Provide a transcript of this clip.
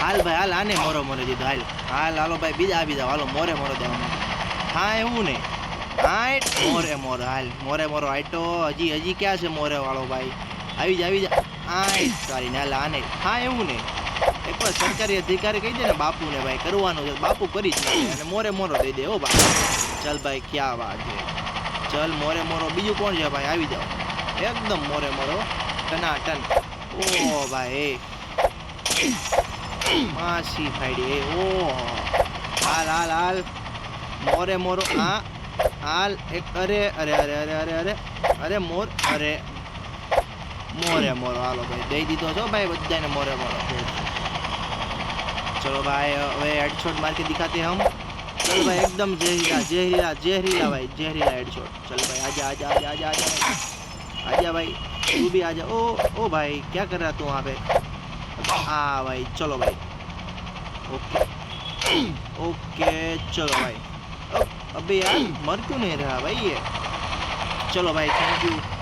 हाल भाई हाल आने मोरो मोरो जी हाल हाल हालो भाई बीजा हालो मोरे मोरो देवाना हाँ एवं नहीं हाँ मोरे मोरो हाल मोरे मोरो आइटो हजी हजी क्या से मोरे वालो भाई આવી જા આય સોરી ના લાને હા એવું નહીં એકવાર સરકારી અધિકારી કહી દે ને બાપુને ભાઈ કરવાનું છે બાપુ કરી જ નાખે અને મોરે મોરો દઈ દે ઓ ભાઈ ચલ ભાઈ ક્યાં વાત છે ચલ મોરે મોરો બીજું કોણ છે ભાઈ આવી જાઓ એકદમ મોરે મોરો ટનાટન ઓ ભાઈ માસી ફાડી ઓ હાલ હાલ હાલ મોરે મોરો હા હાલ એક અરે અરે અરે અરે અરે અરે અરે મોર અરે मोरे मोरो हालो भाई दे दीधो छो भाई बधाने मोरे मोरो चलो भाई હવે हेडशॉट मार के दिखाते हम चल भाई एकदम जहरीला जहरीला जहरीला भाई जहरीला हेडशॉट चल भाई आजा आजा आजा आजा आजा आजा भाई तू भी आजा ओ भाई क्या कर रहा तू वहाँ पे हाँ भाई चलो भाई ओके ओके चलो भाई अबे यार मर क्यों नहीं रहा भाई ये चलो भाई थैंक यू